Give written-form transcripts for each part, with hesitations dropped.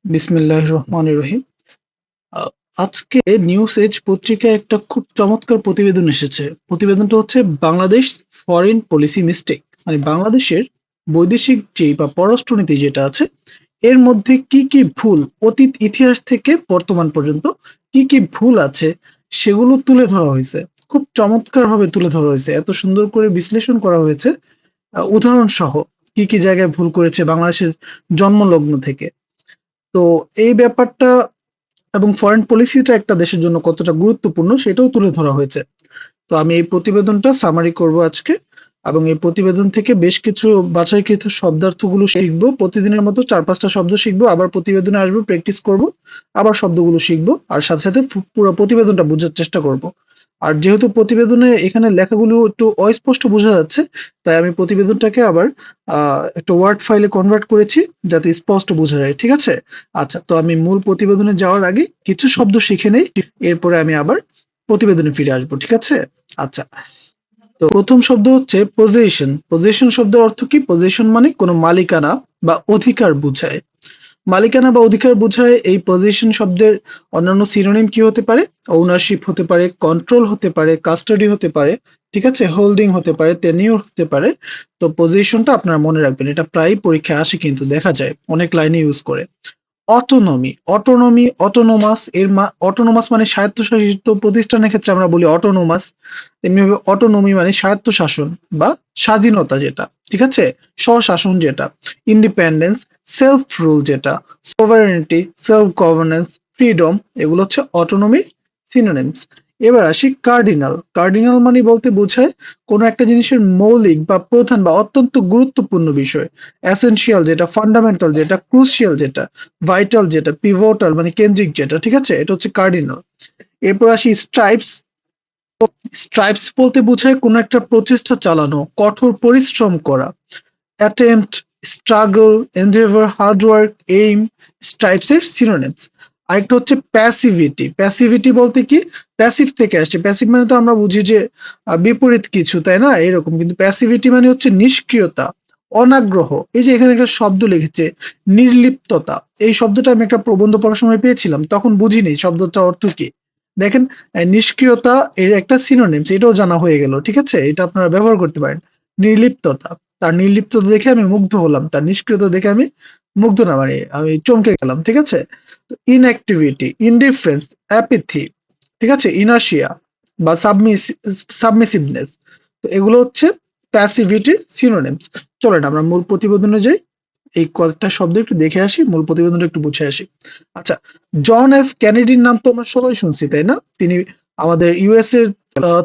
বিসমিল্লাহির রহমানির রহিম। আ আজকে নিউজ এজ পত্রিকায় একটা খুব চমৎকার প্রতিবেদন এসেছে। প্রতিবেদনটা হচ্ছে বাংলাদেশ ফরেন পলিসি মিস্টেক। মানে বাংলাদেশের বৈদেশিক বা পররাষ্ট্রনীতি যেটা আছে, এর মধ্যে কি, কি ভুল অতীত ইতিহাস থেকে বর্তমান পর্যন্ত কি, কি ভুল আছে সেগুলো তুলে ধরা হয়েছে। খুব চমৎকারভাবে তুলে ধরা হয়েছে। এত সুন্দর করে বিশ্লেষণ করা হয়েছে উদাহরণ সহ কি, কি জায়গায় ভুল করেছে বাংলাদেশের জন্মলগ্ন থেকে। তো এই ব্যাপারটা এবং ফরেন পলিসিটা একটা দেশের জন্য কতটা গুরুত্বপূর্ণ সেটাও তুলে ধরা হয়েছে। তো আমি এই প্রতিবেদনটা সামারি করব আজকে, এবং এই প্রতিবেদন থেকে বেশ কিছু বাছাইকৃত শব্দার্থগুলো শিখবো। প্রতিদিনের মতো ৪-৫টা শব্দ শিখবো, আবার প্রতিবেদনে আসবো, প্র্যাকটিস করব, আবার শব্দগুলো শিখবো, আর সাথে সাথে পুরো প্রতিবেদনটা বোঝার চেষ্টা করব। আর যেহেতু প্রতিবেদনে এখানে লেখাগুলো একটু অস্পষ্ট বোঝা যাচ্ছে, তাই আমি প্রতিবেদনটাকে আবার একটা ওয়ার্ড ফাইলে কনভার্ট করেছি যাতে স্পষ্ট বোঝা যায়। ঠিক আছে? আচ্ছা, তো আমি মূল প্রতিবেদনে যাওয়ার আগে কিছু শব্দ শিখে নেই, এরপরে আমি আবার প্রতিবেদনে ফিরে আসবো। ঠিক আছে? আচ্ছা, তো প্রথম শব্দ হচ্ছে পজেশন। পজেশন শব্দের অর্থ কি? পজেশন মানে কোনো মালিকানা বা অধিকার বোঝায়। মালিকানা বা অধিকার বোঝায় এই পজেশন শব্দের অন্যান্য সিনোনিম কি হতে পারে? ওনারশিপ হতে পারে, কন্ট্রোল হতে পারে, কাস্টাডি হতে পারে, ঠিক আছে, হোল্ডিং হতে পারে, টেনিউর হতে পারে। তো পজিশনটা আপনারা মনে রাখবেন, এটা প্রায় পরীক্ষায় আসে, কিন্তু দেখা যায় অনেক লাইনে ইউজ করে। অটোনমি, অটোনমি, অটোনোমাস অটোনোমাস মানে স্বায়ত্তশাসিত প্রতিষ্ঠানের ক্ষেত্রে আমরা বলি অটোনোমাস। তেমনিভাবে অটোনমি মানে স্বায়ত্তশাসন বা স্বাধীনতা যেটা, ঠিক আছে, স্বশাসন যেটা, ইন্ডিপেন্ডেন্স, সেলফ রুল যেটা, সভারেনিটি, সেলফ গভর্নেন্স, ফ্রিডম, এগুলো হচ্ছে অটোনমির সিনোনিমস। এবার আসি কার্ডিনাল। কার্ডিনাল মানে বলতে বোঝায় কোনো একটা জিনিসের মৌলিক বা প্রধান বা অত্যন্ত গুরুত্বপূর্ণ বিষয়। এসেনশিয়াল যেটা, ফান্ডামেন্টাল যেটা, ক্রুশিয়াল যেটা, ভাইটাল যেটা, পিভটাল মানে কেন্দ্রিক যেটা, ঠিক আছে, এটা হচ্ছে কার্ডিনাল। এরপর আসি স্ট্রাইপস। স্ট্রাইপস বলতে বোঝায় কোনো একটা প্রচেষ্টা চালানো, কঠোর পরিশ্রম করা। Attempt, struggle, endeavour, hard work, aim, stripes এর সিনোনিমস। আরেকটা হচ্ছে প্যাসিভিটি। প্যাসিভিটি বলতে কি? প্যাসিভ থেকে আসছে। প্যাসিভ মানে তো আমরা বুঝি যে বিপরীত কিছু, তাই না? এরকম, কিন্তু প্যাসিভিটি মানে হচ্ছে নিষ্ক্রিয়তা, অনাগ্রহ। এই যে এখানে একটা শব্দ লিখেছে নির্লিপ্ততা, এই শব্দটা আমি একটা প্রবন্ধ পড়ার সময় পেয়েছিলাম, তখন বুঝিনি শব্দটার অর্থ কি। দেখেন, নিষ্ক্রিয়তা এর একটা সিনোনিমস, এটাও জানা হয়ে গেল। ঠিক আছে, এটা আপনারা ব্যবহার করতে পারেন। নির্লিপ্ততা, তার নির্লিপ্ততা দেখে আমি মুগ্ধ হলাম, তার নিষ্ক্রিয়তা দেখে আমি মুগ্ধ না, মানে আমি চমকে গেলাম। ঠিক আছে, ইনঅ্যাক্টিভিটি, ইনডিফারেন্স, অ্যাপিথি, ঠিক আছে, ইনার্শিয়া বা সাবমিসিভনেস। তো এগুলো হচ্ছে প্যাসিভিটির সিনোনিমস। চলেন আমরা মূল প্রতিবেদনে যাই, এই কয়েকটা শব্দ একটু দেখে আসি, মূল প্রতিবেদনটা একটু বুঝে আসি। আচ্ছা, জন এফ কেনেডির নাম তো আমরা সবাই শুনছি, তাই না? তিনি আমাদের ইউএস এর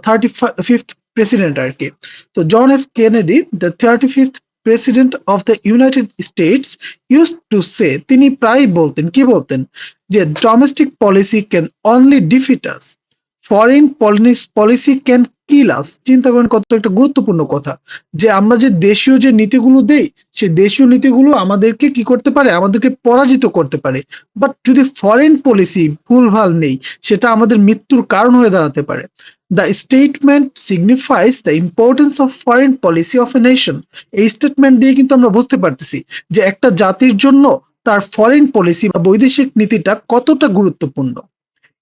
35th প্রেসিডেন্ট আর কি। তো John F Kennedy, the 35th president of the United States, use to say, তিনি প্রায় বলতেন, কি বলতেন, যে domestic policy can only defeat us, foreign policy can kill us. চিন্তা করেন কত একটা গুরুত্বপূর্ণ কথা, যে আমরা যে দেশীয় যে নীতিগুলো দেই, সেই দেশীয় নীতিগুলো আমাদেরকে কি করতে পারে? আমাদেরকে পরাজিত করতে পারে। বাট যদি ফরেন পলিসি ভুলভাল নেই, সেটা আমাদের মৃত্যুর কারণ হয়ে দাঁড়াতে পারে। The statement signifies the importance of foreign policy of a nation. এই স্টেটমেন্ট দিয়ে কিন্তু আমরা বুঝতে পারতেছি যে একটা জাতির জন্য তার ফরেন পলিসি বা বৈদেশিক নীতিটা কতটা গুরুত্বপূর্ণ।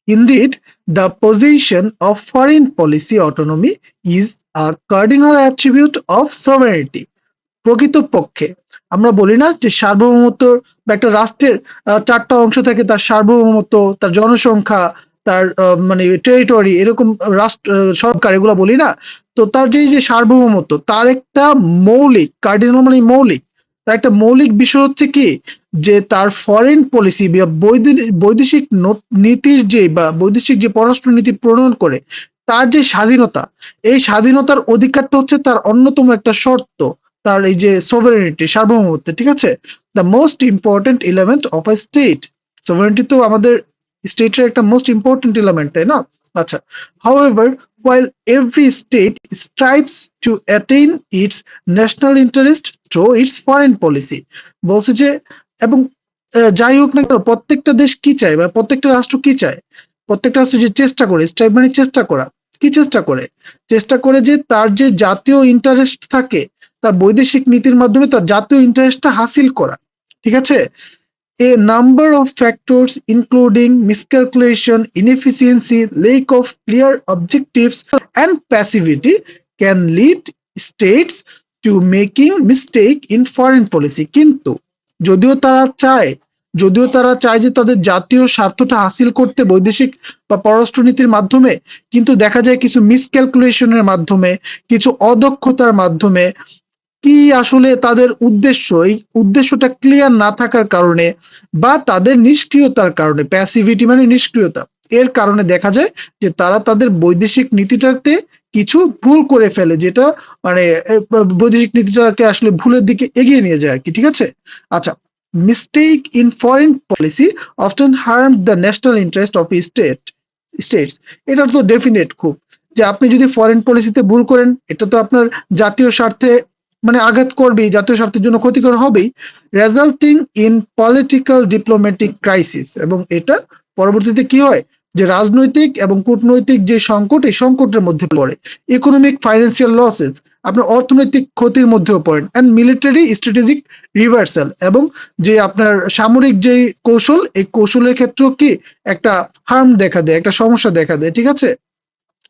Indeed, the position of foreign policy autonomy is a cardinal attribute of sovereignty. প্রকৃতপক্ষে আমরা বলি না যে সার্বভৌমত্ব বা একটা রাষ্ট্রের ৪টা অংশ থাকে, তার সার্বভৌমত্ব, তার জনসংখ্যা, তার মানে টেরিটরি, এরকম রাষ্ট্র, সরকার, এগুলো বলি না? তো তার যে সার্বভৌমত্ব, তার একটা মৌলিক, কার্ডিনাল মানে মৌলিক, তার একটা মৌলিক বিষয় হচ্ছে কি, যে তার ফরেন পলিসি বা বৈদেশিক নীতির যে বা বৈদেশিক যে পররাষ্ট্র নীতি প্রণয়ন করে, তার যে স্বাধীনতা, এই স্বাধীনতার অধিকারটা হচ্ছে তার অন্যতম একটা শর্ত, তার এই যে সোভারেনিটি, সার্বভৌমত্ব। ঠিক আছে, the most important element of a state. Sovereignty তো আমাদের স্টেটের একটা মোস্ট ইম্পর্টেন্ট এলিমেন্ট, তাই না? আচ্ছা, however, while every state strives to attain its national interest through its foreign policy, বলছে যে, এবং যাই হোক না কেন, প্রত্যেকটা দেশ কি চায় বা প্রত্যেকটা রাষ্ট্র কি চায়? প্রত্যেকটা রাষ্ট্র যে চেষ্টা করে, স্ট্রাইভ মানে চেষ্টা করা, কি চেষ্টা করে? চেষ্টা করে যে তার যে জাতীয় ইন্টারেস্ট থাকে, তার বৈদেশিক নীতির মাধ্যমে তার জাতীয় ইন্টারেস্টটা হাসিল করা। ঠিক আছে, A number of factors, including miscalculation, inefficiency, lack of clear objectives, and passivity, can lead states to making mistake in foreign policy. কিন্তু যদিও তারা চায় যে তাদের জাতীয় স্বার্থটা হাসিল করতে বৈদেশিক বা পররাষ্ট্রনীতির মাধ্যমে, কিন্তু দেখা যায় কিছু মিসক্যালকুলেশনের মাধ্যমে, কিছু অদক্ষতার মাধ্যমে, কি আসলে তাদের উদ্দেশ্য, এই উদ্দেশ্যটা ক্লিয়ার না থাকার কারণে বা তাদের নিষ্ক্রিয়তার কারণে, প্যাসিভিটি মানে নিষ্ক্রিয়তা, এর কারণে দেখা যায় যে তারা তাদের বৈদেশিক নীতিটাতে কিছু ভুল করে ফেলে, যেটা মানে বৈদেশিক নীতিটাকে আসলে ভুলের দিকে এগিয়ে নিয়ে যায় আর কি। ঠিক আছে, আচ্ছা, mistake in foreign policy often harm the national interest of states. এটা তো ডেফিনেট খুব, যে আপনি যদি ফরেন পলিসিতে ভুল করেন, এটা তো আপনার জাতীয় স্বার্থে মানে আঘাত করবেই, জাতীয় স্বার্থের জন্য ক্ষতিকর হবেই, resulting in political diplomatic crisis. এবং এটা পরবর্তীতে কি হয়, যে রাজনৈতিক এবং কূটনৈতিক যে সংকট, এই সংকটের মধ্যে পড়ে, ইকোনমিক ফাইন্যান্সিয়াল লসেস, আপনার অর্থনৈতিক ক্ষতির মধ্যেও পড়েন, অ্যান্ড মিলিটারি স্ট্র্যাটেজিক রিভার্সাল, এবং যে আপনার সামরিক যে কৌশল, এই কৌশলের ক্ষেত্রেও কি একটা হার্ম দেখা দেয়, একটা সমস্যা দেখা দেয়। ঠিক আছে,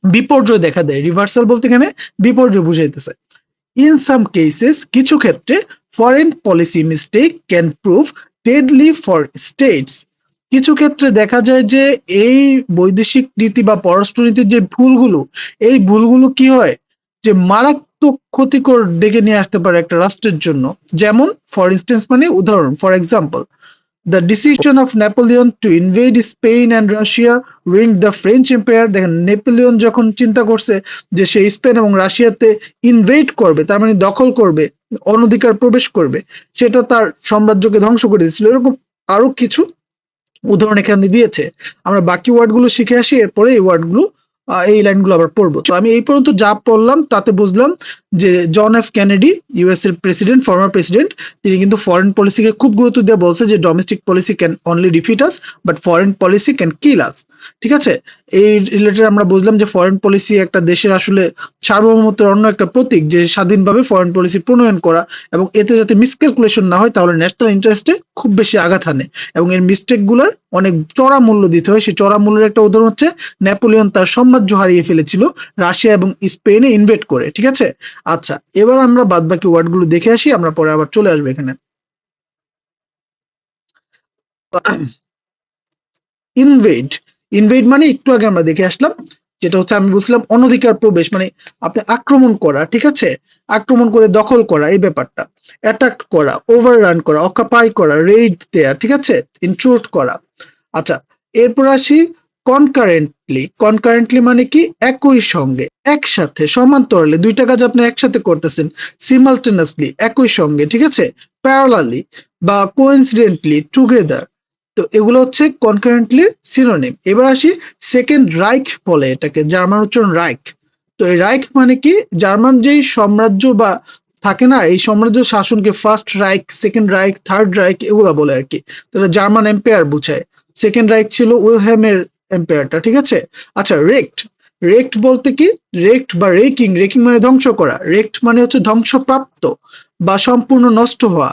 বিপর্যয় দেখা দেয়। রিভার্সাল বলতে এখানে বিপর্যয় বুঝাইতেছে। ইন সাম কেসেস, কিছু ক্ষেত্রে foreign policy mistake can prove deadly for states. কিছু ক্ষেত্রে দেখা যায় যে এই বৈদেশিক নীতি বা পররাষ্ট্রনীতির যে ভুলগুলো, এই ভুলগুলো কি হয়, যে মারাত্মক ক্ষতিকর ডেকে নিয়ে আসতে পারে একটা রাষ্ট্রের জন্য। যেমন ফর ইনস্টেন্স মানে উদাহরণ, for example, the decision of Napoleon to invade Spain and Russia ruined the French Empire. দেখেন, নেপোলিয়ন যখন চিন্তা করছে যে সে স্পেন এবং রাশিয়াতে ইনভেড করবে, তার মানে দখল করবে, অনধিকার প্রবেশ করবে, সেটা তার সাম্রাজ্যকে ধ্বংস করে দিয়েছিল। এরকম আরো কিছু উদাহরণ এখানে দিয়েছে। আমরা বাকি ওয়ার্ডগুলো শিখে আসি, এরপরে এই ওয়ার্ডগুলো এই লাইনগুলো আবার পড়বো। তো আমি এই পর্যন্ত যা পড়লাম তাতে বুঝলাম যে জন এফ কেনেডি, ইউএস এর প্রেসিডেন্ট, ফর্মার প্রেসিডেন্ট, তিনি কিন্তু ফরেন পলিসিকে খুব গুরুত্ব দিয়ে বলছে যে domestic policy can only defeat us, but foreign policy can kill us. ঠিক আছে, এই রিলেটেড আমরা বুঝলাম যে ফরেন পলিসি একটা দেশের আসলে সার্বভৌমত্বের অন্য একটা প্রতীক, যে স্বাধীনভাবে ফরেন পলিসি প্রণয়ন করা, এবং এতে যাতে মিসক্যালকুলেশন না হয়, তাহলে ন্যাশনাল ইন্টারেস্টে খুব বেশি আঘাত হানে, এবং এর মিস্টেক গুলার অনেক চড়া মূল্য দিতে হয়। সেই চড়া মূল্যের একটা উদাহরণ হচ্ছে নেপোলিয়ন তার সাম্রাজ্য হারিয়ে ফেলেছিল রাশিয়া এবং স্পেনে ইনভেড করে। ঠিক আছে, আচ্ছা, এবার আমরা বাদ বাকি ওয়ার্ড গুলো দেখে আসি, আমরা পরে আবার চলে আসবো এখানে। ইনভেড, ইনভেড মানে একটু আগে আমরা দেখে আসলাম, যেটা হচ্ছে আমি বুঝলাম অনধিকার প্রবেশ, মানে আপনি আক্রমণ করা। ঠিক আছে, আক্রমণ করে দখল করা, এই ব্যাপারটা। অ্যাটাক করা, ওভাররান করা, অকুপাই করা, রেইড দেয়া। ঠিক আছে, ইন্ট্রুড করা। আচ্ছা, এরপর আসি কনকারেন্টলি। কনকারেন্টলি মানে কি, একই সঙ্গে, একসাথে, সমান্তরালে, দুইটা কাজ আপনি একসাথে করতেছেন, সিমালটেনাসলি, একই সঙ্গে। ঠিক আছে, প্যারালালি বা কোইন্সিডেন্টলি, টুগেদার। তো এগুলো হচ্ছে কনকারেন্টলির সিনোনিম। এবার আসি সেকেন্ড রাইখ বলে এটাকে, জার্মান উচ্চারণ রাইখ। তো এই রাইখ মানে কি, জার্মান যেই সাম্রাজ্য বা থাকে না, এই সাম্রাজ্য শাসনকে ফার্স্ট রাইখ, সেকেন্ড রাইখ, থার্ড রাইখ এগুলা বলে আর কি। তো এটা জার্মান এম্পায়ার বুঝায়। সেকেন্ড রাইখ ছিল উইলহেমের এম্পায়ারটা। ঠিক আছে, আচ্ছা, রেক্ট, রেক্ট বলতে কি, রেক্ট বা রেকিং, রেকিং মানে ধ্বংস করা, রেক্ট মানে হচ্ছে ধ্বংসপ্রাপ্ত বা সম্পূর্ণ নষ্ট হওয়া,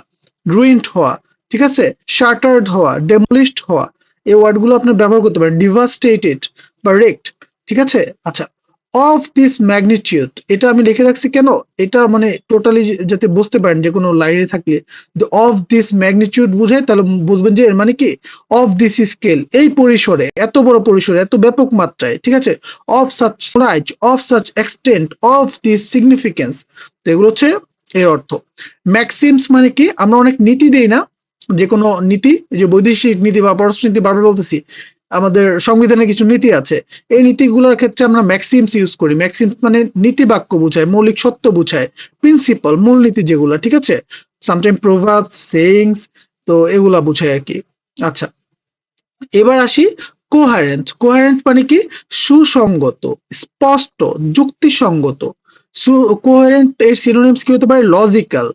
রুইন্ড হওয়া। ঠিক আছে, শাটার্ড হওয়া, ডেমোলিশড হওয়া, এই ওয়ার্ডগুলো আপনি ব্যবহার করতে পারেন, ডিভাস্টেটেড বা রেক্ট। ঠিক আছে, আচ্ছা, অফ দিস ম্যাগনিটিউড, এটা আমি লিখে রাখছি কেন, এটা মানে টোটালি যাতে বুঝতে পারেন যে কোনো লাইনে থাকলে অফ দিস ম্যাগনিটিউড বুঝায়, তাহলে বুঝবেন যে এর মানে কি, অফ দিস স্কেল, এই পরিসরে, এত বড় পরিসরে, এত ব্যাপক মাত্রায়। ঠিক আছে, of such size, of such extent, of this significance. তো এগুলো হচ্ছে এর অর্থ। ম্যাক্সিমস মানে কি, আমরা অনেক নীতি দেই না, যে কোনো নীতি, যে বৈদেশিক নীতি বা পররাষ্ট্রনীতি বারবার বলতেছি, আমাদের সংবিধানে কিছু নীতি আছে, এই নীতিগুলোর ক্ষেত্রে আমরা ম্যাক্সিমস ইউজ করি। ম্যাক্সিমস মানে নীতি বাক্য বোঝায়, মৌলিক সত্য বোঝায়, প্রিন্সিপাল, মূলনীতি যেগুলো। ঠিক আছে, সামটাইম প্রভাবস, সেইংস, তো এগুলা বোঝায় আর কি। আচ্ছা, এবার আসি কোহারেন্ট। কোহারেন্ট মানে কি, সুসংগত, স্পষ্ট, যুক্তিসঙ্গত। কোহারেন্ট এর সিনোনিমস কি হতে পারে, লজিক্যাল,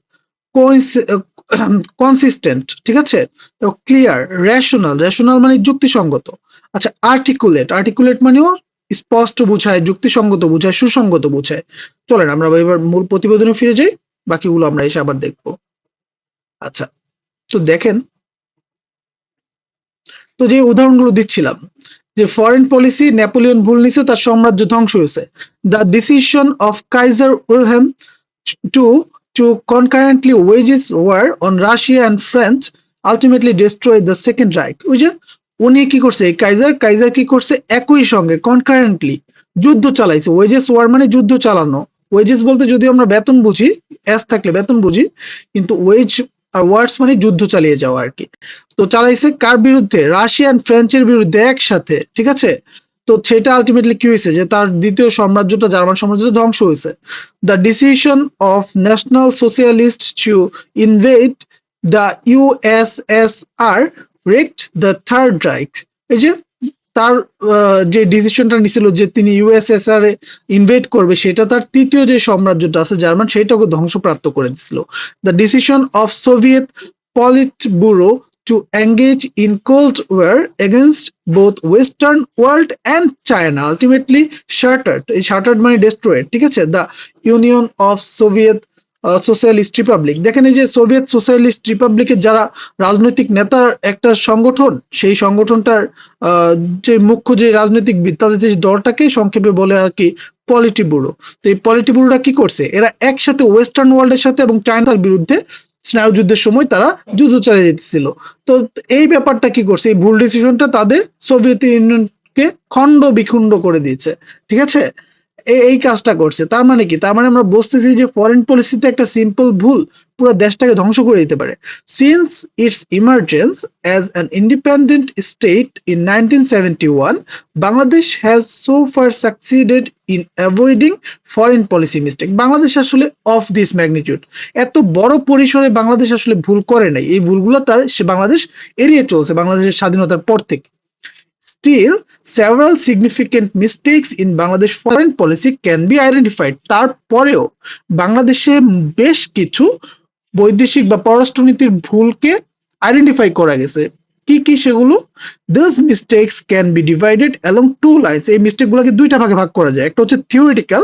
কনসিস্টেন্ট। ঠিক আছে, তো ক্লিয়ার, রেশনাল, রেশনাল মানে যুক্তিসঙ্গত। আচ্ছা, আর্টিকুলেট, আর্টিকুলেট মানেও স্পষ্ট বুঝায়, যুক্তিসঙ্গত বুঝায়, সুসঙ্গত বুঝায়। চলেন আমরা এবার মূল প্রতিবেদনে ফিরে যাই, বাকিগুলো আমরা এসে আবার দেখবো। আচ্ছা, তো দেখেন, তো যে উদাহরণগুলো দিচ্ছিলাম যে ফরেন পলিসি নেপোলিয়ন ভুল নিছে, তার সাম্রাজ্য ধ্বংস হয়েছে। The decision of Kaiser Wilhelm to to concurrently wages war on Russia and France ultimately destroyed the Second Reich. ওই যে উনি কি করছে, কাইজার কি করছে, একই সঙ্গে কনকারেন্টলি যুদ্ধ চালাইছে। ওয়েজেস ওয়ার মানে যুদ্ধ চালানো। ওয়েজেস বলতে যদি আমরা বেতন বুঝি, এস থাকলে বেতন বুঝি, কিন্তু ওয়েজ আর ওয়ার্স মানে যুদ্ধ চালিয়ে যাওয়া আর কি। তো চালাইছে কার বিরুদ্ধে? রাশিয়ান ফ্রেঞ্চের বিরুদ্ধে একসাথে, ঠিক আছে। তো সেটা আলটিমেটলি কি হয়েছে যে তার দ্বিতীয় সাম্রাজ্যটা, জার্মান সাম্রাজ্যটা ধ্বংস হয়েছে। The decision of National Socialist to invade the USSR wrecked the Third Reich. এই যে তার যে ডিসিশনটা নিছিল যে তিনি ইউএসএসআর এ ইনভেড করবে, সেটা তার তৃতীয় যে সাম্রাজ্যটা আছে জার্মান, সেটাকে ধ্বংসপ্রাপ্ত করে দিছিল। The decision of Soviet polit bureau to engage in Cold War against both Western world and China ultimately shattered মানে destroyed, ঠিক আছে, the Union of Soviet socialist Republic. দেখেন এই যে সোভিয়েত সোশ্যালিস্ট রিপাবলিকের যারা রাজনৈতিক নেতার একটা সংগঠন, সেই সংগঠনটার যে মুখ্য যে রাজনৈতিকবিদ, তাদের যে দলটাকে সংক্ষেপে বলে আর কি পলিটি ব্যুরো। তো এই পলিটি ব্যুরোটা কি করছে, এরা একসাথে ওয়েস্টার্ন ওয়ার্ল্ডের সাথে এবং চায়নার বিরুদ্ধে স্নায়ুযুদ্ধের সময় তারা যুদ্ধ চালিয়ে যেতেছিল। তো এই ব্যাপারটা কি করছে, এই ভুল ডিসিশনটা তাদের সোভিয়েত ইউনিয়নকে খণ্ড বিখণ্ড করে দিয়েছে, ঠিক আছে। এই কাজটা করছে। তার মানে কি, তার মানে আমরা বুঝতেছি যে ফরেন পলিসিতে একটা সিম্পল ভুল পুরো দেশটাকে ধ্বংস করে দিতে পারে। Since it's emergence as an independent state in 1971, Bangladesh has so far succeeded in avoiding foreign policy mistake. Bangladesh আসলে অফ দিস ম্যাগনিটিউড, এত বড় পরিসরে বাংলাদেশ আসলে ভুল করে নাই। এই ভুলগুলো বাংলাদেশ এড়িয়ে চলছে বাংলাদেশের স্বাধীনতার পর থেকে। Still, several significant mistakes in Bangladesh foreign policy can be identified. তারপরেও বাংলাদেশে বেশ কিছু বৈদেশিক বা পররাষ্ট্রনীতির ভুলকে আইডেন্টিফাই করা গেছে। কি কি সেগুলো? Those mistakes can be divided along two lines. এই মিস্টেকগুলোকে দুইটা ভাগে ভাগ করা যায়। একটা হচ্ছে থিওরিটিক্যাল,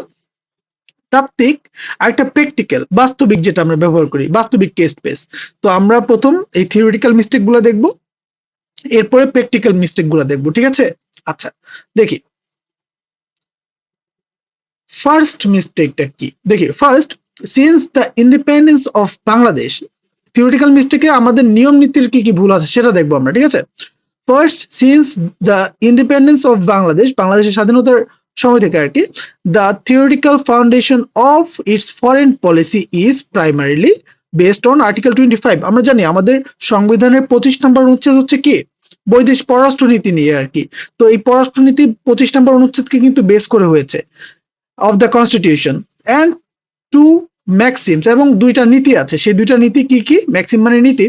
তাত্ত্বিক, আর একটা প্র্যাকটিক্যাল, বাস্তবিক, যেটা আমরা ব্যবহার করি, বাস্তবিক কেস বেস। তো আমরা প্রথম এই থিওরিটিক্যাল মিস্টেকগুলো দেখব, এরপরে প্র্যাকটিক্যাল মিস্টেক গুলো দেখবো, ঠিক আছে। আচ্ছা দেখি ফার্স্ট মিস্টেকটা কি। দেখি first, since the independence of Bangladesh, theoretical মিস্টেকে আমাদের নিয়ম নীতির কি কি ভুল আছে সেটা দেখবো আমরা, ঠিক আছে। First, since the independence of Bangladesh, বাংলাদেশের স্বাধীনতার সময় থেকে আর কি, the theoretical foundation of its foreign policy is primarily based on article 25। আমরা জানি আমাদের সংবিধানের 25 নম্বর অনুচ্ছেদ হচ্ছে কি, বৈদেশিক পররাষ্ট্রনীতি নিয়ে আর কি। তো এই পররাষ্ট্রনীতি 25 নম্বর অনুচ্ছেদকে কিন্তু বেস করে হয়েছে, of the constitution, and two maxims, এবং দুইটা নীতি আছে। সেই দুইটা নীতি কি কি? ম্যাক্সিম মানে নীতি,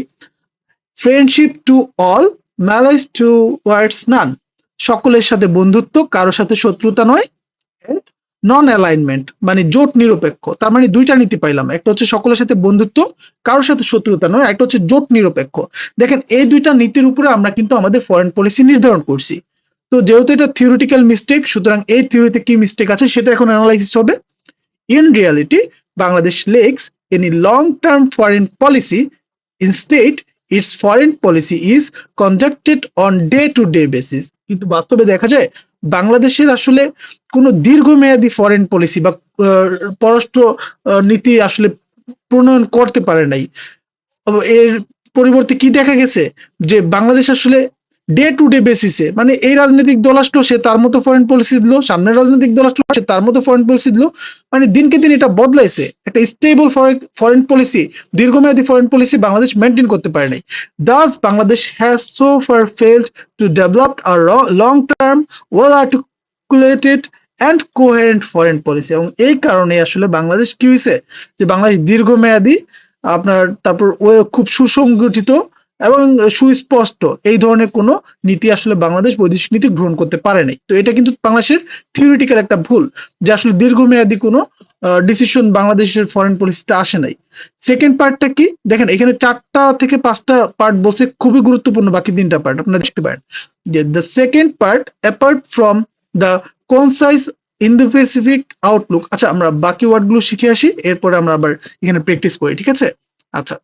friendship to all, malice towards none, সকলের সাথে বন্ধুত্ব, কারোর সাথে শত্রুতা নয়, এন্ড নন অ্যালাইনমেন্ট মানে জোট নিরপেক্ষ। তার মানে দুইটা নীতি পাইলাম, একটা হচ্ছে সকলের সাথে বন্ধুত্ব, কারোর সাথে শত্রুতা নয়, একটা হচ্ছে জোট নিরপেক্ষ। দেখেন এই দুইটা নীতির উপরে আমরা কিন্তু আমাদের ফরেন পলিসি নির্ধারণ করছি। তো যেহেতু এটা থিওরিটিক্যাল মিস্টেক, সুতরাং এই থিওরিতে কি মিস্টেক আছে সেটা এখন অ্যানালাইসিস হবে। In reality Bangladesh lacks any long term foreign policy, instead its foreign policy is conducted on day to day basis. কিন্তু বাস্তবে দেখা যায় বাংলাদেশের আসলে কোনো দীর্ঘমেয়াদী ফরেন পলিসি বা পররাষ্ট্র নীতি আসলে প্রণয়ন করতে পারে নাই। এর পরিবর্তে কি দেখা গেছে যে বাংলাদেশ আসলে ডে টু ডে বেসিসে, মানে এই রাজনৈতিক দল আসলো সে তার মতো ফরেন পলিসি দিল, সামনের রাজনৈতিক দল আসলো সে তার মতো ফরেন পলিসি দিল, মানে দিনকে দিন এটা বদলাইছে। একটা স্টেবল ফরেন পলিসি, দীর্ঘমেয়াদী ফরেন পলিসি বাংলাদেশ মেনটেন করতে পারে নাই। Das Bangladesh has so far failed to develop a long term, well articulated and coherent foreign policy. এবং এই কারণে আসলে বাংলাদেশ কি হয়েছে যে বাংলাদেশ দীর্ঘমেয়াদী আপনার, তারপর খুব সুসংগঠিত এবং সুস্পষ্ট এই ধরনের কোনো নীতি আসলে বাংলাদেশ বৈদেশিক নীতি গ্রহণ করতে পারে নাই। তো এটা কিন্তু বাংলাদেশের থিওরিটিক্যাল একটা ভুল, যে আসলে দীর্ঘমেয়াদী কোনো ডিসিশন বাংলাদেশের ফরেন পলিসিতে আসে নাই। সেকেন্ড পার্টটা কি, দেখেন এখানে 4টা থেকে 5টা পার্ট বলছে, খুবই গুরুত্বপূর্ণ বাকি 3টা পার্ট আপনারা দেখতে পারেন। যে the second part apart from the concise Indo-Pacific Outlook. আচ্ছা আমরা বাকি ওয়ার্ডগুলো শিখে আসি, এরপরে আমরা আবার এখানে প্র্যাকটিস করি, ঠিক আছে। আচ্ছা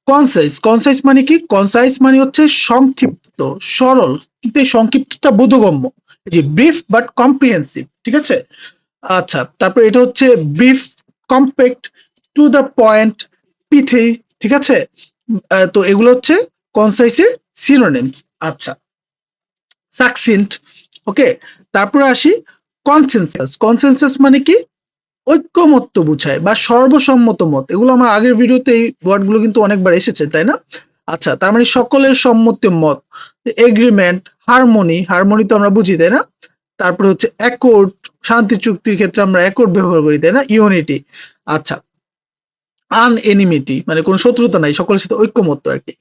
কনসাইজ মানে কি? কনসাইজ মানে হচ্ছে সংক্ষিপ্ত, সরল, কিন্তু এই সংক্ষিপ্তটা বোধগম্য। জি, ব্রিফ বাট কম্প্রিহেন্সিভ, ঠিক আছে? আচ্ছা, তারপর এটা হচ্ছে brief, compact, to the point, pithy, ঠিক আছে? তো এগুলো হচ্ছে কনসাইসের সিনোনিমস। আচ্ছা, সাকসিন্ট, ওকে। তারপরে আসি কনসেনসাস। কনসেনসাস মানে কি? ঐক্যমত্য বুঝায় বা সর্বসম্মত মত। এগুলো আমার আগের ভিডিওতে এই ওয়ার্ডগুলো কিন্তু অনেকবার এসেছে, তাই না? আচ্ছা, তার মানে সকলের সম্মতি মত। এগ্রিমেন্ট, হারমোনি, হারমোনি তো আমরা বুঝি, তাই না? তারপরে হচ্ছে অ্যাকর্ড, শান্তি চুক্তির ক্ষেত্রে আমরা অ্যাকর্ড ব্যবহার করি, তাই না? ইউনিটি। আচ্ছা, আনএনিমিটি মানে কোনো শত্রুতা নাই, সকলের সাথে ঐক্যমত্য আর কি।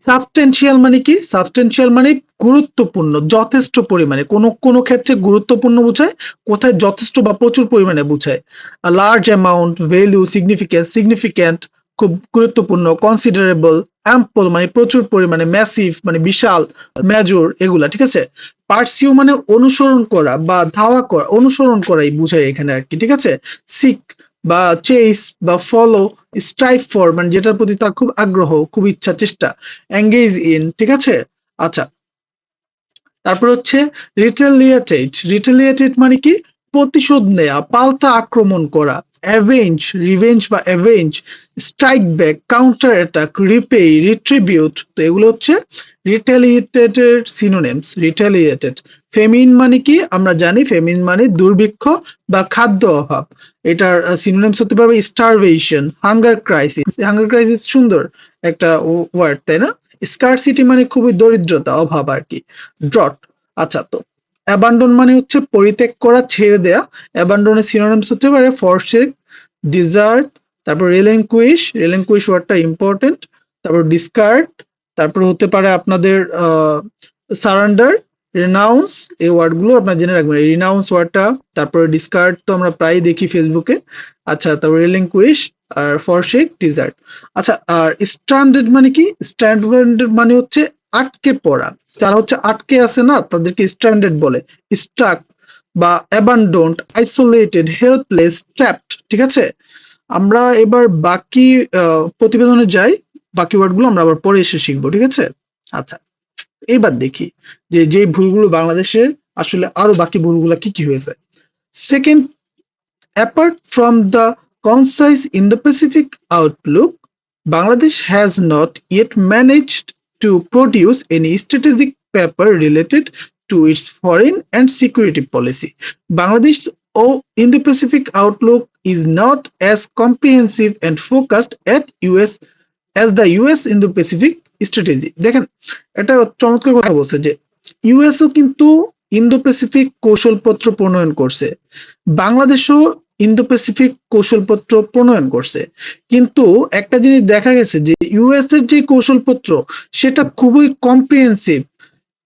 সাবস্টেন্সিয়াল মানে কি? সাবস্টেন্সিয়াল মানে গুরুত্বপূর্ণ, যথেষ্ট পরিমাণে, কোন কোন ক্ষেত্রে গুরুত্বপূর্ণ বোঝায়, কোথায় যথেষ্ট বা প্রচুর পরিমাণে বোঝায়। Large amount, value, significance, significant খুব গুরুত্বপূর্ণ, কনসিডারেবল, অ্যাম্পল মানে প্রচুর পরিমাণে, ম্যাসিভ মানে বিশাল, মেজর, এগুলা, ঠিক আছে? পার্সিউ মানে অনুসরণ করা বা ধাওয়া করা, অনুসরণ করাই বুঝায় এখানে আর কি, ঠিক আছে? সিক বা চেস বা ফলো, স্ট্রাইভ ফর মানে যেটার প্রতি তার খুব আগ্রহ, খুব ইচ্ছা, চেষ্টা, এঙ্গেজ ইন, ঠিক আছে? আচ্ছা, তারপর হচ্ছে রিটেলিয়েটেড। রিটেলিয়েটেড মানে কি? প্রতিশোধ নেয়া, পাল্টা আক্রমণ করা। অ্যাভেঞ্জ, রিভেঞ্জ বা avenge, strike back, counter attack, repay, retribute. তো এগুলো হচ্ছে রিটেলিয়েটেড এর সিনোনিমস। রিটেলিয়েটেড। ফেমিন মানে কি? আমরা জানি ফেমিন মানে দুর্ভিক্ষ বা খাদ্য অভাব। এটার সিনোনিমস হতে পারবে starvation, hunger crisis. Hunger crisis সুন্দর একটা ওয়ার্ড, তাই না? স্কারসিটি মানে খুবই দরিদ্রতা, অভাব আর কি। ড্রট। আচ্ছা, তো অ্যাবান্ডন মানে হচ্ছে পরিত্যাগ করা, ছেড়ে দেয়া। অ্যাবান্ডনের সিনোনিমস হতে পারে ফরসেক, ডিজার্ট, তারপর রেলিনকুইশ, রেলিনকুইশ ওয়ার্ডটা ইম্পর্টেন্ট। তারপর ডিসকার্ড, তারপর হতে পারে আপনাদের সারেন্ডার, রেনাউন্স। এই ওয়ার্ডগুলো আপনারা জেনে রাখবেন, রিনাউন্স ওয়ার্ডটা। তারপরে ডিসকার্ড তো আমরা প্রায় দেখি ফেসবুকে। আচ্ছা, তারপর রেলিনকুইশ আর ফরসেক, ডিজার্ট। আচ্ছা, আর স্ট্যান্ডার্ড মানে কি? স্ট্যান্ডার্ড মানে হচ্ছে আটকে পড়া, যারা হচ্ছে আটকে আছে না তাদেরকে স্ট্যান্ডার্ড বলে। স্ট্রাক বা অ্যাবান্ডন্ড, আইসোলেটেড, হেল্পলেস, ট্র্যাপড, ঠিক আছে? আমরা এবার বাকি প্রতিবেদনে যাই, বাকি ওয়ার্ডগুলো আমরা আবার পরে এসে শিখবো, ঠিক আছে? আচ্ছা, এবার দেখি যে যে ভুলগুলো বাংলাদেশের আসলে আরো বাকি ভুলগুলো কি কি হয়েছে। Second, apart from the concise Indo-Pacific outlook, Bangladesh has not yet managed to produce any strategic paper related to its foreign and security policy. Bangladesh's Indo-Pacific outlook is not as comprehensive and focused at US as the US Indo-Pacific strategy. দেখেন, এটা চমৎকার কথা বলছে যে USO কিন্তু Indo Pacific কৌশলপত্র প্রণয়ন করছে, বাংলাদেশও ইন্দো প্যাসিফিক কৌশলপত্র প্রণয়ন করছে। কিন্তু একটা জিনিস দেখা গেছে যে ইউএস এর যে কৌশলপত্র সেটা খুবই কম্প্রিহেন্সিভ,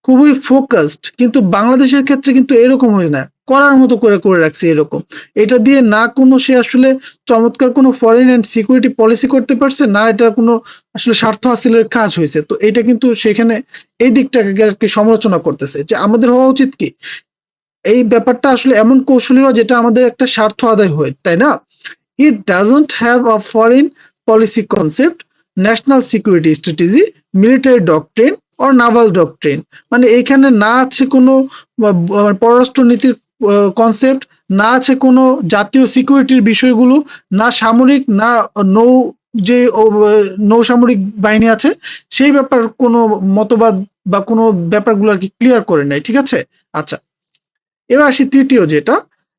খুবই ফোকাসড, কিন্তু বাংলাদেশের ক্ষেত্রে কিন্তু এরকম হয় না, করার মতো করে করে রাখছে এরকম। এটা দিয়ে না কোনো সে আসলে চমৎকার কোনো ফরেন এন্ড সিকিউরিটি পলিসি করতে পারছে, না এটা কোনো আসলে স্বার্থ হাসিলের কাজ হয়েছে। তো এটা কিন্তু সেখানে এই দিকটাকে আর কি সমালোচনা করতেছে যে আমাদের হওয়া উচিত কি এই ব্যাপারটা আসলে এমন কৌশলী হওয়া যেটা আমাদের একটা স্বার্থ আদায় হয়, তাই না? It doesn't have a foreign policy concept, national security strategy, military doctrine or naval doctrine। মানে এখানে না আছে কোনো পররাষ্ট্র নীতির কনসেপ্ট, না আছে কোনো জাতীয় সিকিউরিটির বিষয়গুলো, না সামরিক, না নৌ যে নৌসামরিক বাহিনী আছে সেই ব্যাপার কোনো মতবাদ বা কোনো ব্যাপারগুলো আর কি ক্লিয়ার করে নাই, ঠিক আছে? আচ্ছা, এবার আসি তৃতীয় যেটা,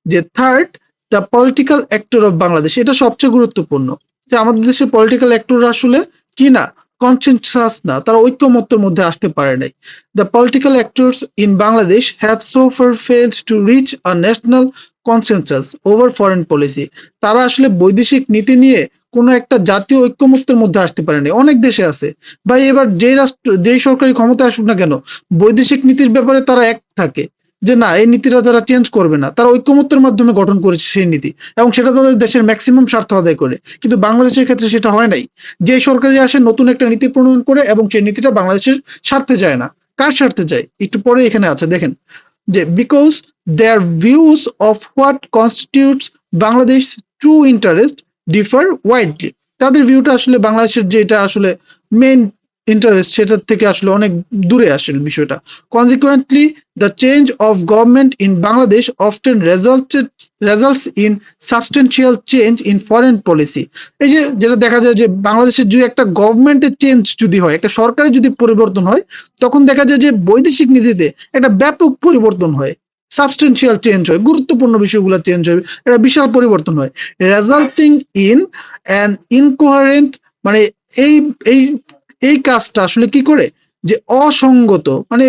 যে third, the political actor of Bangladesh. এটা সবচেয়ে গুরুত্বপূর্ণ যে আমাদের দেশের পলিটিক্যাল অ্যাক্টর আসলে কি না, কনসেনসাস না, তারা ঐক্যমত্যের মধ্যে আসতে পারে নাই। The political actors in Bangladesh have so far failed to reach a national consensus over foreign policy. তারা আসলে বৈদেশিক নীতি নিয়ে কোনো একটা জাতীয় ঐক্যমত্যের মধ্যে আসতে পারেনি। অনেক দেশে আছে ভাই, এবার যে রাষ্ট্র যেই সরকারি ক্ষমতা আসুক না কেন, বৈদেশিক নীতির ব্যাপারে তারা এক থাকে যে না, এই নীতিটা তারা চেঞ্জ করবে না, তারা ঐক্যমত্যের মাধ্যমে গঠন করেছে সেই নীতি, এবং সেটা তাদের দেশের ম্যাক্সিমাম স্বার্থ আদায় করে। কিন্তু বাংলাদেশের ক্ষেত্রে সেটা হয় নাই। যে সরকারি আসে নতুন একটা নীতি প্রণয়ন করে এবং সেই নীতিটা বাংলাদেশের স্বার্থে যায় না। কার স্বার্থে যায় একটু পরে এখানে আছে, দেখেন যে because their views of what constitutes Bangladesh true interest differ widely. তাদের ভিউটা আসলে বাংলাদেশের যেটা আসলে মেইন ইন্টারেস্ট সেটার থেকে আসলে অনেক দূরে আসে বিষয়টা। Consequently the change of government in Bangladesh often results in substantial change in foreign policy. এই যে যেটা দেখা যায় যে বাংলাদেশের যদি একটা গভর্নমেন্টের চেঞ্জ যদি হয়, একটা সরকারের যদি পরিবর্তন হয়, তখন দেখা যায় যে বৈদেশিক নীতিতে একটা ব্যাপক পরিবর্তন হয়, সাবস্টেন্সিয়াল চেঞ্জ হয়, গুরুত্বপূর্ণ বিষয়গুলো চেঞ্জ হয়, একটা বিশাল পরিবর্তন হয়, রেজাল্টিং ইন অ্যান ইনকোহারেন্ট, মানে এই এই এই কাজটা আসলে কি করে যে অসঙ্গত, মানে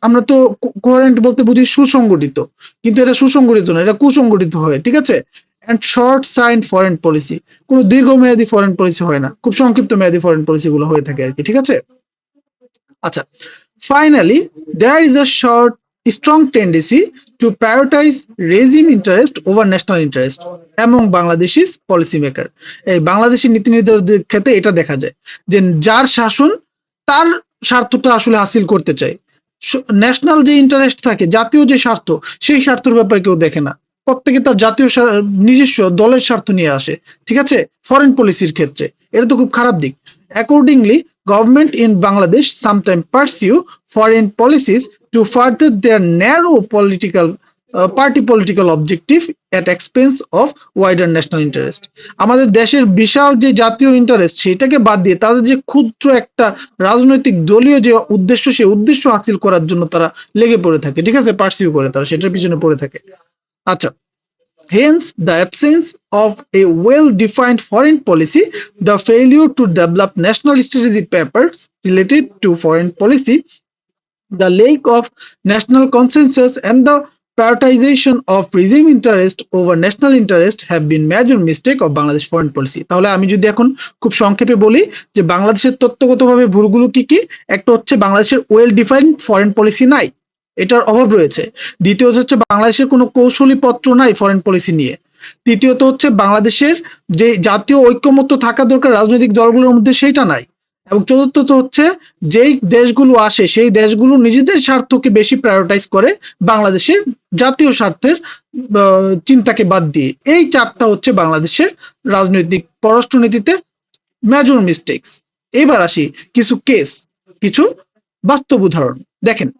আমরা তো কোহারেন্ট বলতে বুঝি সুসংগঠিত, কিন্তু এটা সুসংগঠিত না, এটা কুসংগঠিত হয়, ঠিক আছে। And short sighted foreign policy, কোনো দীর্ঘমেয়াদী ফরেন পলিসি হয় না, খুব সংক্ষিপ্ত মেয়াদী ফরেন পলিসি গুলো হয়ে থাকে আর কি, ঠিক আছে। আচ্ছা, finally there is a strong tendency to prioritise regime interest over national interest এবং বাংলাদেশি পলিসি মেকার। এই বাংলাদেশি নীতি নির্ধারকদের ক্ষেত্রে এটা দেখা যায় যে যার শাসন তার স্বার্থটা আসলে হাসিল করতে চায়, ন্যাশনাল যে ইন্টারেস্ট থাকে, জাতীয় যে স্বার্থ, সেই স্বার্থের ব্যাপারে কেউ দেখে না, প্রত্যেকে তার জাতীয় নিজস্ব দলের স্বার্থ নিয়ে আসে, ঠিক আছে, ফরেন পলিসির ক্ষেত্রে। এটা তো খুব খারাপ দিক। Accordingly government in Bangladesh sometimes pursue foreign policies to further their narrow party political objective at expense of wider national interest. আমাদের দেশের বিশাল যে জাতীয় ইন্টারেস্ট সেটাকে বাদ দিয়ে তাদের যে ক্ষুদ্র একটা রাজনৈতিক দলীয় যে উদ্দেশ্য, সেই উদ্দেশ্য হাসিল করার জন্য তারা লেগে পড়ে থাকে, ঠিক আছে, পার্সিউ করে, তারা সেটার পিছনে পড়ে থাকে। আচ্ছা, hence the absence of a well-defined foreign policy, the failure to develop national strategy papers related to foreign policy, the lack of national consensus and the prioritization of regime interest over national interest have been major mistake of Bangladesh foreign policy. তাহলে আমি যদি এখন খুব সংক্ষেপে বলি যে বাংলাদেশের তত্ত্বগতভাবে ভুলগুলো কি কি, একটা হচ্ছে বাংলাদেশের ওয়েল ডিফাইন্ড ফরেন পলিসি নাই, এটার অভাব রয়েছে। দ্বিতীয়ত হচ্ছে বাংলাদেশের কোনো কৌশলী পত্র নাই ফরেন পলিসি নিয়ে। তৃতীয়ত হচ্ছে বাংলাদেশের যে জাতীয় ঐক্যমত্য থাকা দরকার রাজনৈতিক দলগুলোর মধ্যে, সেইটা নাই। এবং চতুর্থত হচ্ছে যেই দেশগুলো আসে সেই দেশগুলো নিজেদের স্বার্থকে বেশি প্রায়োরিটাইজ করে বাংলাদেশের জাতীয় স্বার্থের চিন্তাকে বাদ দিয়ে। এই চারটা হচ্ছে বাংলাদেশের রাজনৈতিক পররাষ্ট্রনীতিতে মেজর মিস্টেকস। এবার আসি কিছু কেস, কিছু বাস্তব উদাহরণ। দেখেন,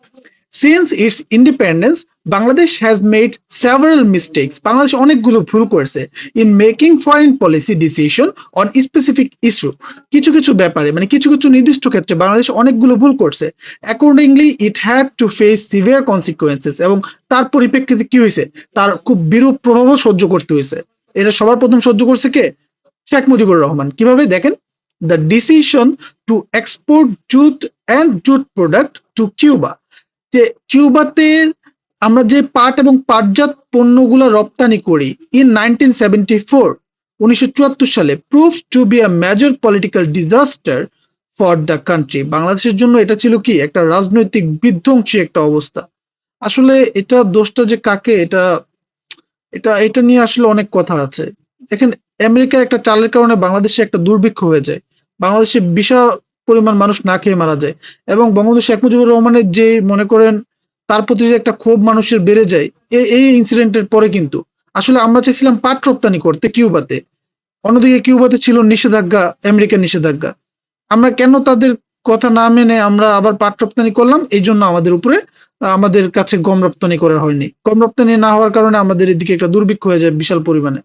since its independence Bangladesh has made several mistakes, Bangladesh অনেকগুলো ভুল করেছে in making foreign policy decision on specific issue, কিছু কিছু ব্যাপারে, মানে কিছু কিছু নির্দিষ্ট ক্ষেত্রে বাংলাদেশ অনেকগুলো ভুল করছে। accordingly it had to face severe consequences, এবং তার পরিপ্রেক্ষিতে কি হয়েছে, তার খুব বিরূপ প্রভাবও সহ্য করতে হয়েছে। এটা সবার প্রথম সহ্য করছে কে? শেখ মুজিবুর রহমান। কিভাবে? দেখেন, the decision to export jute and jute product to Cuba, যে কিউবাতে আমরা যে পাট এবং পাটজাত পণ্যগুলো রপ্তানি করি ইন 1974 সালে proved to be a major political disaster for the country. বাংলাদেশের জন্য এটা ছিল কি একটা রাজনৈতিক বিধ্বংসী একটা অবস্থা। আসলে এটা দোষটা যে কাকে, এটা এটা এটা নিয়ে আসলে অনেক কথা আছে। দেখেন, আমেরিকার একটা চালের কারণে বাংলাদেশে একটা দুর্ভিক্ষ হয়ে যায়, বাংলাদেশে বিশাল পরিমাণ মানুষ না খেয়ে মারা যায়, এবং বঙ্গবন্ধু শেখ মুজিবুর রহমানের যে মনে করেন তার প্রতি যে একটা ক্ষোভ মানুষের বেড়ে যায় এই ইনসিডেন্টের পরে, কিন্তু আসলে আমরা চাইছিলাম পাট রপ্তানি করতে কিউবাতে, অন্যদিকে কিউবাতে ছিল নিষেধাজ্ঞা, আমেরিকার নিষেধাজ্ঞা। আমরা কেন তাদের কথা না মেনে আমরা আবার পাট রপ্তানি করলাম? এই জন্য আমাদের উপরে আমাদের কাছে গম রপ্তানি করা হয়নি। গম রপ্তানি না হওয়ার কারণে আমাদের এদিকে একটা দুর্ভিক্ষ হয়ে যায় বিশাল পরিমাণে।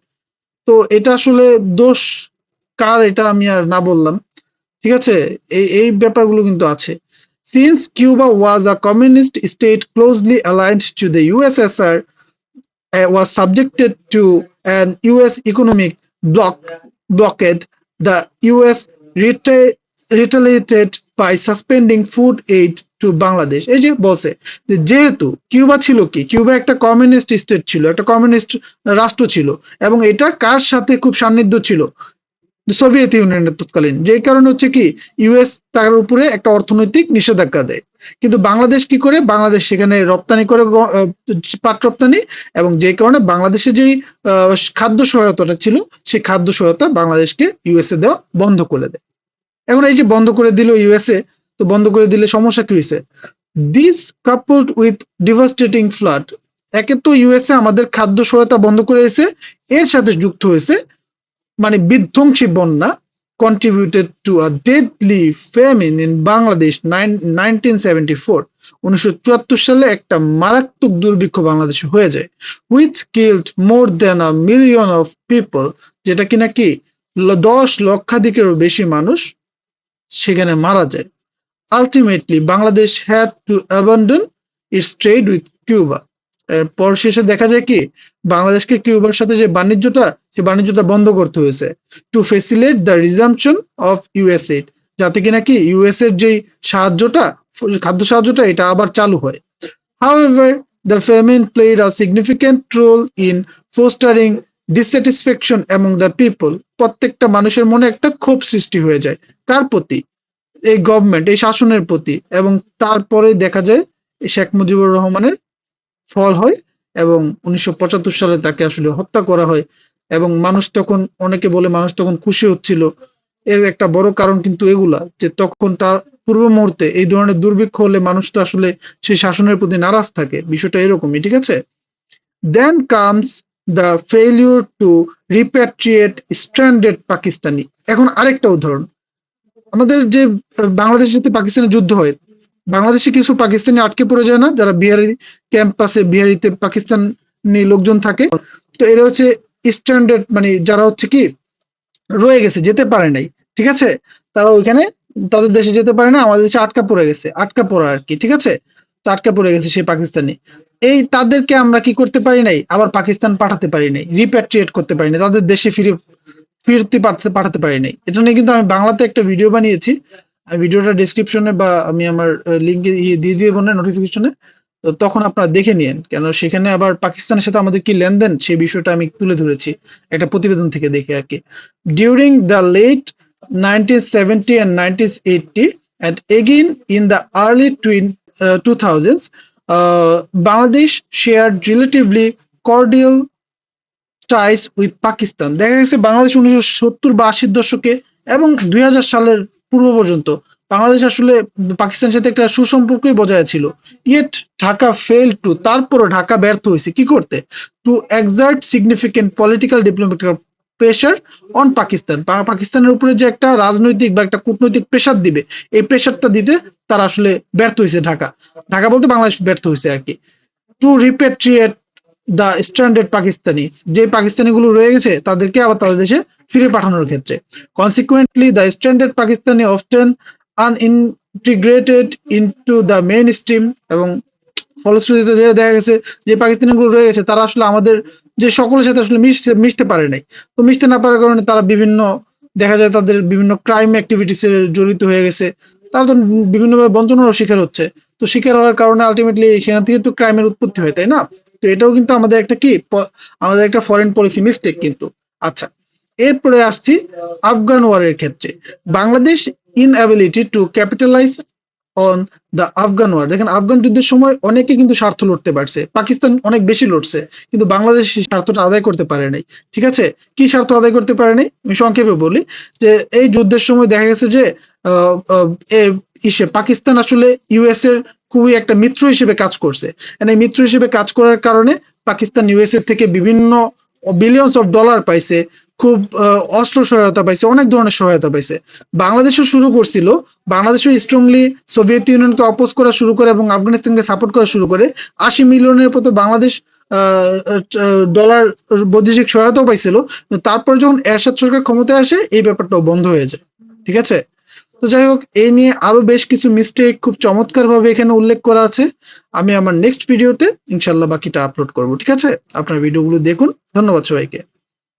তো এটা আসলে দোষ কার, এটা আমি আর না বললাম, ঠিক আছে। এই ব্যাপারগুলো কিন্তু আছে। Since Cuba was a communist state closely aligned to the USSR, was subjected to an US economic blockade, the US retaliated by suspending food aid to Bangladesh. এই যে বলছে যে যেহেতু কিউবা ছিল কি, কিউবা একটা কমিউনিস্ট স্টেট ছিল, একটা কমিউনিস্ট রাষ্ট্র ছিল, এবং এটা কার সাথে খুব সান্নিধ্য ছিল? সোভিয়েত ইউনিয়নের তৎকালীন, যে কারণে হচ্ছে কি ইউএস তার উপরে একটা অর্থনৈতিক নিষেধাজ্ঞা দেয়। কিন্তু বাংলাদেশ কি করে? বাংলাদেশ সেখানে রপ্তানি করে পাট রপ্তানি, এবং যে কারণে বাংলাদেশে যেই খাদ্য সহায়তাটা ছিল সেই খাদ্য সহায়তা বাংলাদেশকে ইউএসএ দেওয়া বন্ধ করে দেয়। এখন এই যে বন্ধ করে দিল ইউএসএ, তো বন্ধ করে দিলে সমস্যা কি হয়েছে? This coupled with devastating flood, একে তো ইউএসএ আমাদের খাদ্য সহায়তা বন্ধ করে এসে এর সাথে যুক্ত হয়েছে মানে বিধ্বংসী বন্যা contributed to a deadly famine in Bangladesh 1974 1974 সালে একটা মারাত্মক দুর্ভিক্ষ বাংলাদেশে হয়ে যায়, which killed more than a million of people, যেটা কিনা কি 10 লক্ষাধিকেরও বেশি মানুষ সেখানে মারা যায়। Ultimately, Bangladesh had to abandon its trade with Cuba. পর শেষে দেখা যায় কি বাংলাদেশকে কিউবার সাথে যে বাণিজ্যটা বন্ধ করতে হয়েছে to facilitate the resumption of US aid, যাতে কিনা কি ইউএস এর যে খাদ্য সাহায্যটা এটা আবার চালু হয়। However, the famine played a significant role in fostering dissatisfaction among the people. প্রত্যেকটা মানুষের মনে একটা ক্ষোভ সৃষ্টি হয়ে যায় কার প্রতি? এই গভর্নমেন্ট, এই শাসনের প্রতি। এবং তারপরে দেখা যায় শেখ মুজিবুর রহমানের ফল হয় এবং 1975 সালে তাকে আসলে হত্যা করা হয়। এবং অনেকে বলে মানুষ তখন খুশি হচ্ছিল। এর একটা বড় কারণ কিন্তু এগুলা, যে তখন তার পূর্ব মুহূর্তে এই ধরনের দুর্ভিক্ষ হলে মানুষ তো আসলে সেই শাসনের প্রতি নারাজ থাকে, বিষয়টা এরকমই, ঠিক আছে? Then comes the failure to repatriate stranded Pakistani. এখন আরেকটা উদাহরণ, আমাদের যে বাংলাদেশের সাথে পাকিস্তানের যুদ্ধ হয়, বাংলাদেশে কিছু পাকিস্তানি আটকে পড়ে যায় না, যারা বিহারি ক্যাম্পাসে বিহারিতে পাকিস্তানি লোকজন থাকে, তো এরা হচ্ছে স্ট্যান্ডার্ড, মানে যারা হচ্ছে কি রয়ে গেছে, যেতে পারে নাই, ঠিক আছে? তারা ওইখানে তাদের দেশে যেতে পারে না, আমাদের দেশে আটকা পড়া আর কি, ঠিক আছে? তো আটকা পড়ে গেছে সেই পাকিস্তানি, এই তাদেরকে আমরা কি করতে পারি নাই, আবার পাকিস্তান পাঠাতে পারি নাই, রিপ্যাট্রিয়েট করতে পারি নাই, তাদের দেশে ফিরতে পাঠাতে পারি নাই। এটা নিয়ে কিন্তু আমি বাংলাতে একটা ভিডিও বানিয়েছি, ভিডিওটা ডেসক্রিপশনে বা আমি আমার লিঙ্কে দিয়ে দিয়ে নোটিফিকেশনে, তো তখন আপনারা দেখে নিন, কেন সেখানে আবার পাকিস্তানের সাথে আমাদের কি লেনদেন সেই বিষয়টা আমি তুলে ধরেছি একটা প্রতিবেদন থেকে দেখে আর কি। During the late 1970 and 1980 and again in the early 2000s, Bangladesh shared relatively cordial ties with Pakistan. দেখা গেছে বাংলাদেশ 1970 বা 80-র দশকে এবং 2000 সালের পূর্ব পর্যন্ত বাংলাদেশ আসলে পাকিস্তানের সাথে একটা সুসম্পর্কই বজায় ছিল। ইয়েট ঢাকা ফেল টু, তারপরও ঢাকা ব্যর্থ হয়েছে কি করতে? To exert significant political diplomatic pressure on Pakistan. পাকিস্তানের উপরে যে একটা রাজনৈতিক বা একটা কূটনৈতিক প্রেশার দিবে, এই প্রেশারটা দিতে তারা আসলে ব্যর্থ হয়েছে। ঢাকা বলতে বাংলাদেশ ব্যর্থ হয়েছে আর কি। Two repatriate the standard Pakistani, যে পাকিস্তানি গুলো রয়ে গেছে তাদেরকে আবার তাদের দেশে ফিরে পাঠানোর ক্ষেত্রে। Consequently the standard Pakistani often unintegrated into the main stream, এবং ফলশ্রুতিতে যেটা দেখা গেছে যে পাকিস্তানি গুলো রয়ে গেছে তারা আসলে আমাদের যে সকলের সাথে আসলে মিশতে পারে নাই। তো মিশতে না পারার কারণে তারা দেখা যায় তাদের বিভিন্ন ক্রাইম অ্যাক্টিভিটিস এ জড়িত হয়ে গেছে, তারা তো বিভিন্নভাবে বঞ্চনারও শিকার হচ্ছে। তো শিকার হওয়ার কারণে আলটিমেটলি সেখান থেকে তো ক্রাইমের উৎপত্তি হয়, তাই না? তো এটাও কিন্তু আমাদের একটা ফরেন পলিসি মিস্টেক কিন্তু। আচ্ছা, এরপরে আসছি আফগান ওয়ারের ক্ষেত্রে। Bangladesh inability to capitalise on the Afghan war. দেখেন, আফগান যুদ্ধের সময় অনেকে কিন্তু স্বার্থ লড়তে পারছে, পাকিস্তান অনেক বেশি লড়ছে, কিন্তু বাংলাদেশ সেই স্বার্থটা আদায় করতে পারে নাই, ঠিক আছে? কি স্বার্থ আদায় করতে পারে নাই আমি সংক্ষেপে বলি, যে এই যুদ্ধের সময় দেখা গেছে যে পাকিস্তান আসলে ইউএস এর খুবই একটা মিত্র হিসেবে কাজ করছে। এই মিত্র হিসেবে কাজ করার কারণে পাকিস্তান ইউএস এর থেকে বিভিন্ন বিলিয়নস অফ ডলার পাইছে, খুব অস্ত্র সহায়তা পাইছে, অনেক ধরনের সহায়তা পাইছে। বাংলাদেশও শুরু করছিল, বাংলাদেশও স্ট্রংলি সোভিয়েত ইউনিয়নকে অপোজ করা শুরু করে এবং আফগানিস্তানকে সাপোর্ট করা শুরু করে। 80 মিলিয়নের মতো বাংলাদেশ ডলার বৈদেশিক সহায়তাও পাইছিল। তারপর যখন এরশাদ সরকার ক্ষমতায় আসে এই ব্যাপারটাও বন্ধ হয়ে যায়, ঠিক আছে? তো যাই হোক, এই নিয়ে আরো বেশ কিছু মিস্টেক খুব চমৎকার ভাবে এখানে উল্লেখ করা আছে। আমি আমার নেক্সট ভিডিওতে ইনশাল্লাহ বাকিটা আপলোড করব, ঠিক আছে? আপনার ভিডিওগুলো দেখুন। ধন্যবাদ সবাইকে।